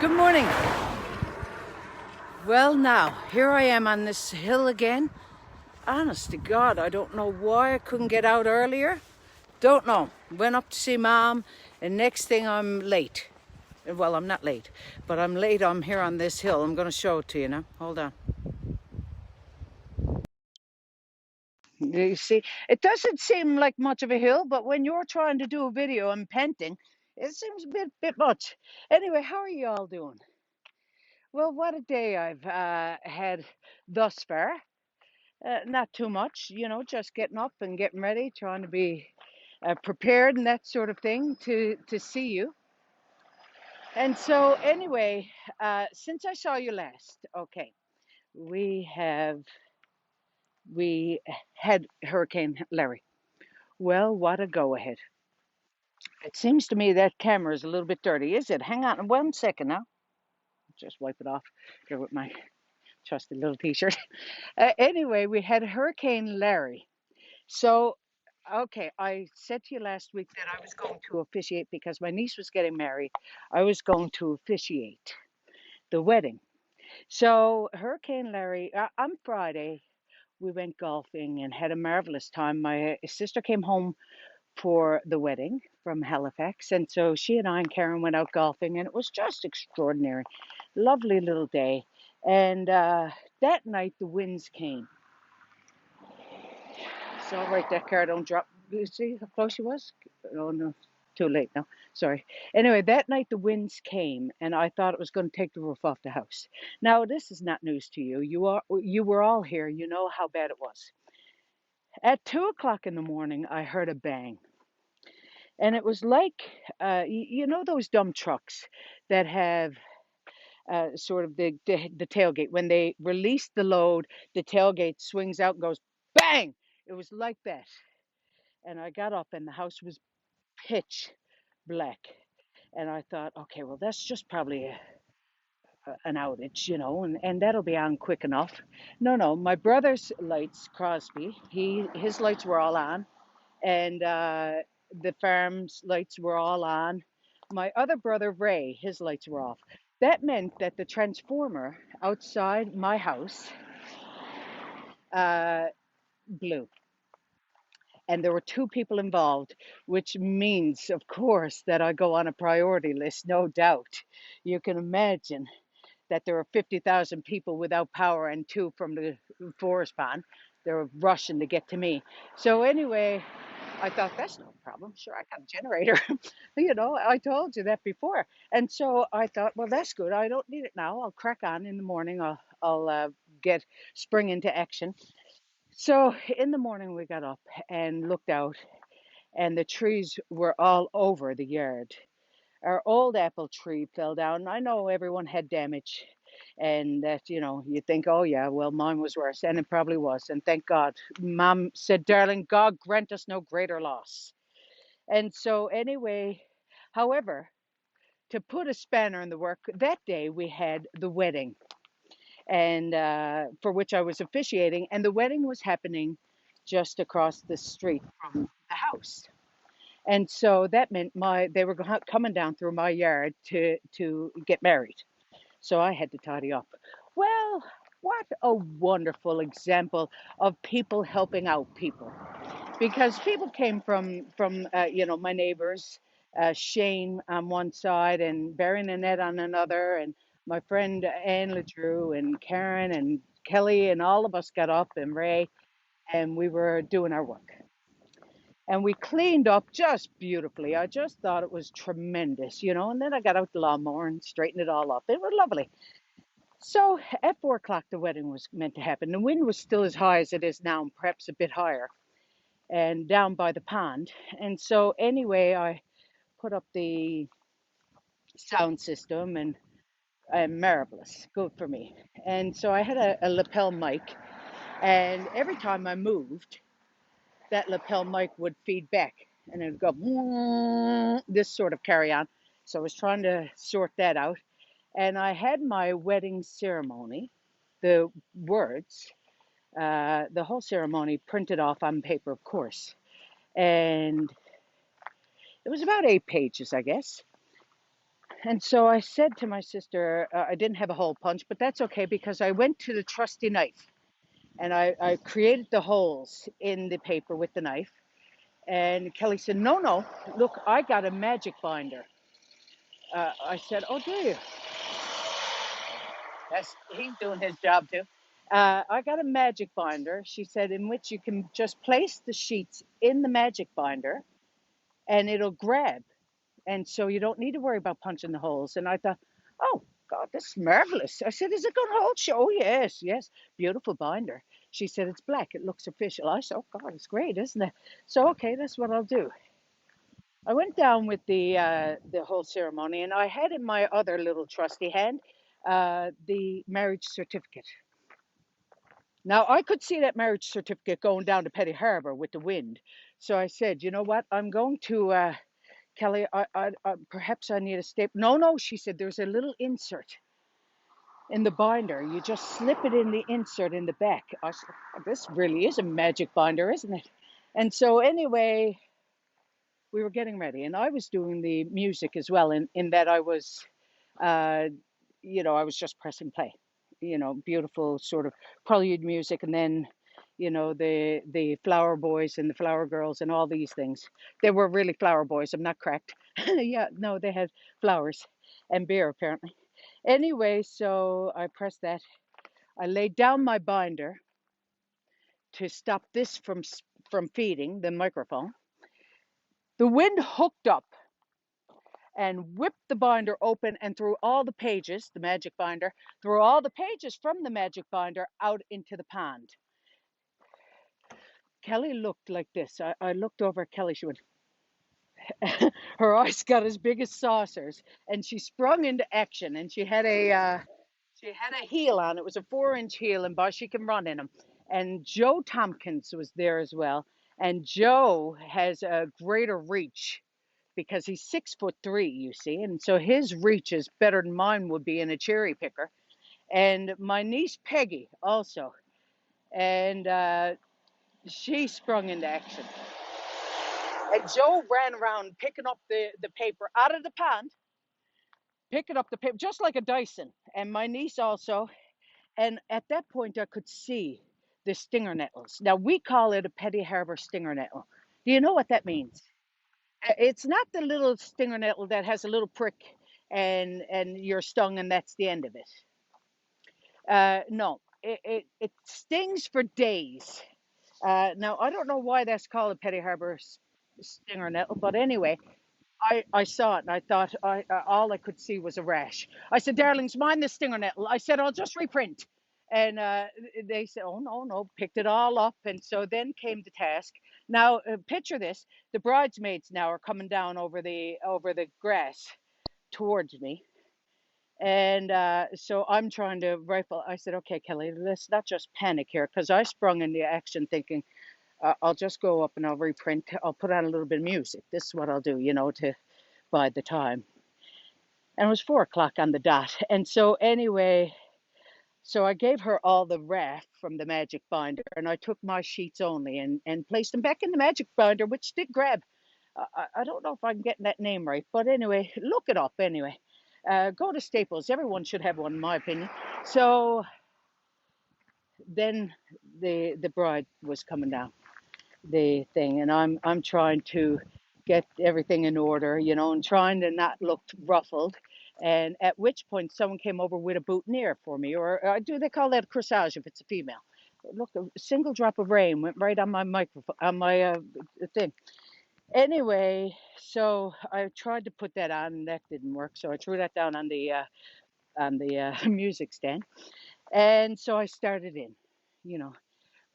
Good morning. Well, now, here I am on this hill again. Honest to God, I don't know why I couldn't get out earlier. Don't know. Went up to see Mom, and next thing I'm late. Well, I'm not late, but I'm late. I'm here on this hill. I'm going to show it to you now. Hold on. You see, it doesn't seem like much of a hill, but when you're trying to do a video and painting, it seems a bit much. Anyway, how are you all doing? Well, what a day I've had thus far. Not too much, just getting up and getting ready, trying to be prepared and that sort of thing to see you. And so, anyway, since I saw you last, okay, we have we had Hurricane Larry. Well, what a go ahead! It seems to me that camera is a little bit dirty. Is it? Hang on 1 second now. Just wipe it off here with my trusty little T-shirt. Anyway, we had Hurricane Larry. So, okay, I said to you last week that I was going to officiate because my niece was getting married. I was going to officiate the wedding. So, Hurricane Larry, on Friday, we went golfing and had a marvelous time. My sister came home for the wedding from Halifax, and so she and I and Karen went out golfing, and it was just extraordinary. Lovely little day. And that night, the winds came. So I'll write that car, don't drop. You see how close she was? Oh no, too late now. Sorry. Anyway, that night the winds came, and I thought it was going to take the roof off the house. Now this is not news to you. You were all here. You know how bad it was. At 2 o'clock in the morning, I heard a bang, and it was like you know those dump trucks that have sort of the tailgate when they release the load, the tailgate swings out and goes bang. It was like that. And I got up and the house was pitch black. And I thought, okay, well, that's just probably an outage, and that'll be on quick enough. No, no, my brother's lights, Crosby, his lights were all on, and the farm's lights were all on. My other brother, Ray, his lights were off. That meant that the transformer outside my house uh, blew. And there were two people involved, which means, of course, that I go on a priority list, no doubt. You can imagine that there are 50,000 people without power and two from the forest band. They're rushing to get to me. So anyway, I thought that's no problem. Sure, I got a generator. I told you that before. And so I thought, well, that's good. I don't need it now. I'll crack on in the morning. I'll get spring into action. So in the morning, we got up and looked out, and the trees were all over the yard. Our old apple tree fell down. I know everyone had damage, and that, you think, oh, yeah, well, mine was worse, and it probably was. And thank God. Mom said, darling, God grant us no greater loss. And so, anyway, however, to put a spanner in the work, that day we had the wedding, and for which I was officiating, and the wedding was happening just across the street from the house. And so that meant they were coming down through my yard to get married. So I had to tidy up. Well, what a wonderful example of people helping out people, because people came from my neighbors, Shane on one side and Barry and Annette on another, and my friend Anne LeDrew and Karen and Kelly, and all of us got up, and Ray, and we were doing our work. And we cleaned up just beautifully. I just thought it was tremendous, and then I got out the lawnmower and straightened it all up. It was lovely. So at 4 o'clock, the wedding was meant to happen. The wind was still as high as it is now, and perhaps a bit higher, and down by the pond. And so, anyway, I put up the sound system, and marvelous, good for me. And so I had a lapel mic, and every time I moved, that lapel mic would feed back, and it would go this sort of carry on. So I was trying to sort that out, and I had my wedding ceremony, the words, the whole ceremony printed off on paper, of course, and it was about 8 pages, I guess. And so I said to my sister, I didn't have a hole punch, but that's okay because I went to the trusty knife and I created the holes in the paper with the knife. And Kelly said, no, no, look, I got a magic binder. I said, oh, do you? He's doing his job too. I got a magic binder, she said, in which you can just place the sheets in the magic binder and it'll grab. And so you don't need to worry about punching the holes. And I thought, oh, God, this is marvelous. I said, is it going to hold? Oh, yes, yes. Beautiful binder. She said, it's black. It looks official. I said, oh, God, it's great, isn't it? So, okay, that's what I'll do. I went down with the whole ceremony, and I had in my other little trusty hand the marriage certificate. Now, I could see that marriage certificate going down to Petty Harbour with the wind. So I said, you know what? I'm going to Kelly, perhaps I need a staple. No, no, she said, there's a little insert in the binder. You just slip it in the insert in the back. I said, "Oh, this really is a magic binder, isn't it?" And so, anyway, we were getting ready, and I was doing the music as well, in that I was, uh, I was just pressing play, beautiful sort of prelude music, and then, the flower boys and the flower girls and all these things. They were really flower boys. I'm not cracked. Yeah, no, they had flowers and beer apparently. Anyway, so I pressed that. I laid down my binder to stop this from feeding the microphone. The wind hooked up and whipped the binder open and threw all the pages, the magic binder, threw all the pages from the magic binder out into the pond. Kelly looked like this. I looked over at Kelly. She went, her eyes got as big as saucers, and she sprung into action. And she had a heel on. It was a 4-inch heel, and she can run in them. And Joe Tompkins was there as well. And Joe has a greater reach because he's 6'3", you see, and so his reach is better than mine would be in a cherry picker. And my niece Peggy also, and she sprung into action. And Joe ran around picking up the paper out of the pond, picking up the paper just like a Dyson. And my niece also. And at that point, I could see the stinger nettles. Now we call it a Petty Harbour stinger nettle. Do you know what that means? It's not the little stinger nettle that has a little prick and you're stung and that's the end of it. No, it stings for days. Now I don't know why that's called a Petty Harbour stinger nettle, but anyway, I saw it and I thought all I could see was a rash. I said, darlings, mind the stinger nettle. I said, I'll just reprint. And they said, oh, no, no, picked it all up. And so then came the task. Now, picture this. The bridesmaids now are coming down over the grass towards me. And so I'm trying to rifle. I said, okay, Kelly, let's not just panic here because I sprung into action thinking, I'll just go up and I'll reprint. I'll put on a little bit of music. This is what I'll do, to by the time. And it was 4 o'clock on the dot. And so anyway, so I gave her all the raft from the magic binder and I took my sheets only and placed them back in the magic binder, which did grab. I don't know if I'm getting that name right, but anyway, look it up anyway. Go to Staples. Everyone should have one, in my opinion. So then the bride was coming down the thing, and I'm trying to get everything in order, and trying to not look ruffled. And at which point, someone came over with a boutonniere for me, or do they call that a corsage if it's a female? Look, a single drop of rain went right on my microphone, on my thing. Anyway, so I tried to put that on, and that didn't work. So I threw that down on the music stand, and so I started in, you know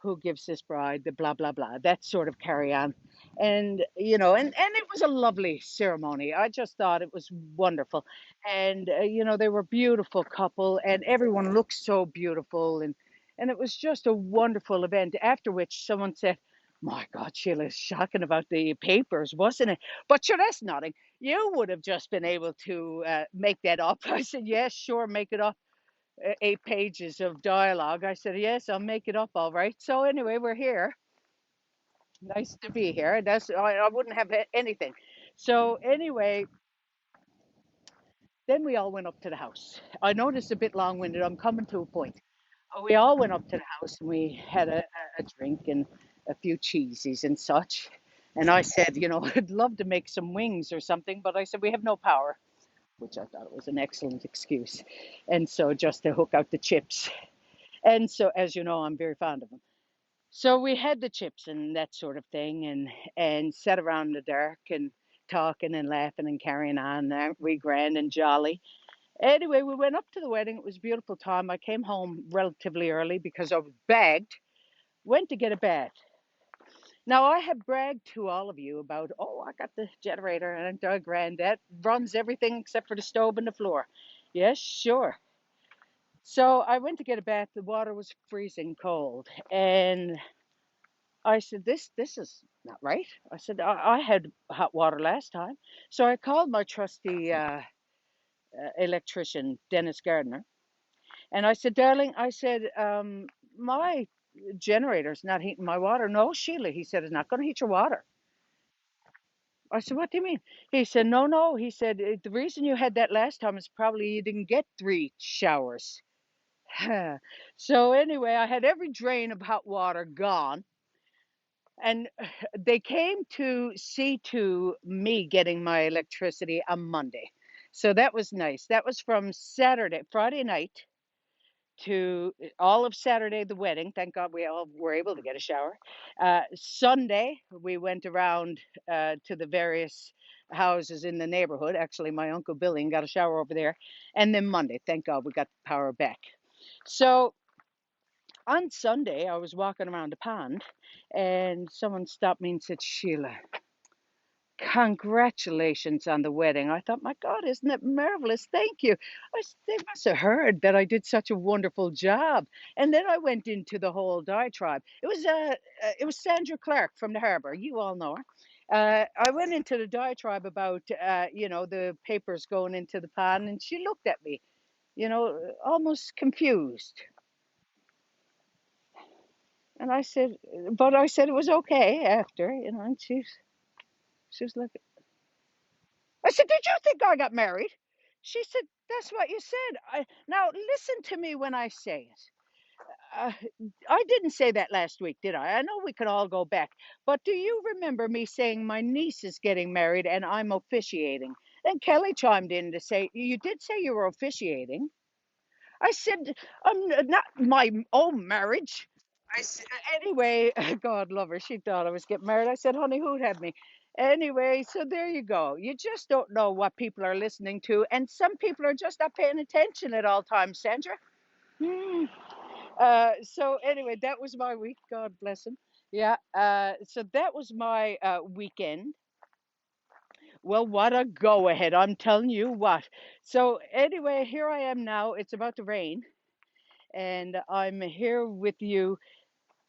who gives this bride the blah blah blah, that sort of carry on. And it was a lovely ceremony. I just thought it was wonderful. And they were a beautiful couple and everyone looked so beautiful, and it was just a wonderful event, after which someone said, my God, Sheila, it's shocking about the papers, wasn't it? But sure, that's nothing. You would have just been able to make that up. I said, yes, sure, make it up. 8 pages of dialogue. I said, yes, I'll make it up all right. So anyway, we're here. Nice to be here. I wouldn't have anything. So anyway, Then we all went up to the house. I know this is a bit long-winded. I'm coming to a point. We all went up to the house and we had a drink and a few cheesies and such. And I said, I'd love to make some wings or something, but I said, we have no power, which I thought was an excellent excuse. And so just to hook out the chips. And so, as you know, I'm very fond of them. So we had the chips and that sort of thing and sat around in the dark and talking and laughing and carrying on. Aren't we grand and jolly? Anyway, we went up to the wedding. It was a beautiful time. I came home relatively early because I was bagged, went to get a bath. Now, I have bragged to all of you about, oh, I got the generator and a grand that runs everything except for the stove and the floor. Yes, sure. So I went to get a bath. The water was freezing cold. And I said, this is not right. I said, I had hot water last time. So I called my trusty electrician, Dennis Gardner. And I said, darling, I said, my generator's not heating my water. No, Sheila, he said, it's not going to heat your water. I said, what do you mean? He said, no, no. He said, the reason you had that last time is probably you didn't get 3 showers. So anyway, I had every drain of hot water gone. And they came to see to me getting my electricity on Monday. So that was nice. That was from Friday night to all of Saturday, the wedding. Thank God we all were able to get a shower. Sunday, we went around to the various houses in the neighborhood. Actually, my Uncle Billy got a shower over there. And then Monday, thank God we got the power back. So on Sunday, I was walking around the pond and someone stopped me and said, Sheila, congratulations on the wedding. I thought, my God, isn't it marvelous? Thank you. They must have heard that I did such a wonderful job. And then I went into the whole diatribe. It was Sandra Clark from the Harbor. You all know her. I went into the diatribe about, the papers going into the pond, and she looked at me, almost confused. And I said it was okay after, and she was like, I said, did you think I got married? She said, that's what you said. Now, listen to me when I say it. Uh, I didn't say that last week, did I? I know we can all go back. But do you remember me saying my niece is getting married and I'm officiating? Then Kelly chimed in to say, you did say you were officiating. I said, not my own marriage. I said, anyway, God love her. She thought I was getting married. I said, honey, who'd have me? Anyway, so there you go. You just don't know what people are listening to. And some people are just not paying attention at all times, Sandra. Hmm. So anyway, that was my week. God bless him. Yeah. So that was my weekend. Well, what a go ahead. I'm telling you what. So anyway, here I am now. It's about to rain. And I'm here with you.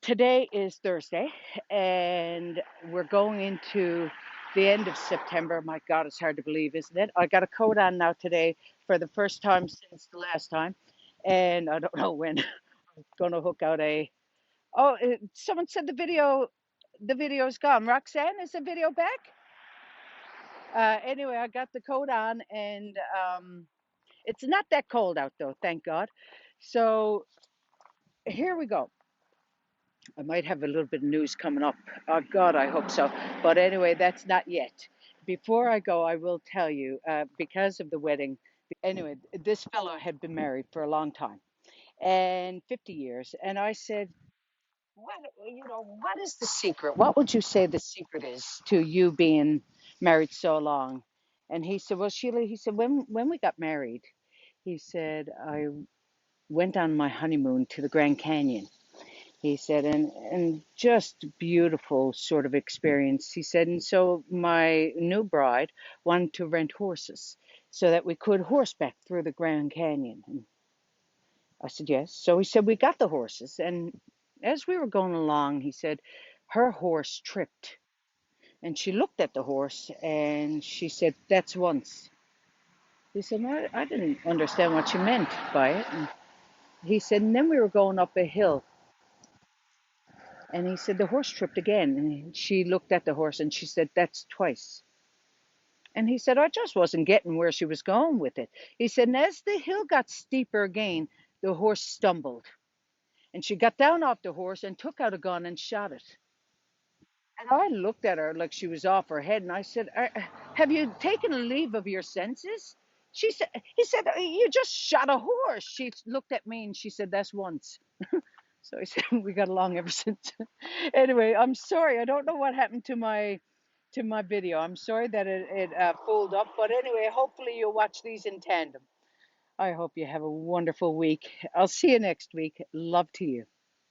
Today is Thursday, and we're going into the end of September. My God, it's hard to believe, isn't it? I got a coat on now today for the first time since the last time, and I don't know when I'm going to hook out a. Oh, someone said the video's gone. Roxanne, is the video back? Anyway, I got the coat on, and it's not that cold out though, thank God. So here we go. I might have a little bit of news coming up. Oh, God, I hope so. But anyway, that's not yet. Before I go, I will tell you because of the wedding. Anyway, this fellow had been married for a long time and 50 years. And I said, what is the secret? What would you say the secret is to you being married so long? And he said, well, Sheila, he said, when we got married, he said, I went on my honeymoon to the Grand Canyon. He said, and just beautiful sort of experience. He said, and so my new bride wanted to rent horses so that we could horseback through the Grand Canyon. And I said, yes. So he said, we got the horses. And as we were going along, he said, her horse tripped. And she looked at the horse and she said, that's once. He said, I didn't understand what you meant by it. And he said, and then we were going up a hill. And he said, the horse tripped again. And she looked at the horse and she said, that's twice. And he said, I just wasn't getting where she was going with it. He said, and as the hill got steeper again, the horse stumbled. And she got down off the horse and took out a gun and shot it. And I looked at her like she was off her head, and I said, "Have you taken a leave of your senses?" She said, "He said you just shot a horse." She looked at me and she said, "That's once." So I said, "We got along ever since." Anyway, I'm sorry. I don't know what happened to my video. I'm sorry that it pulled up, but anyway, hopefully you'll watch these in tandem. I hope you have a wonderful week. I'll see you next week. Love to you.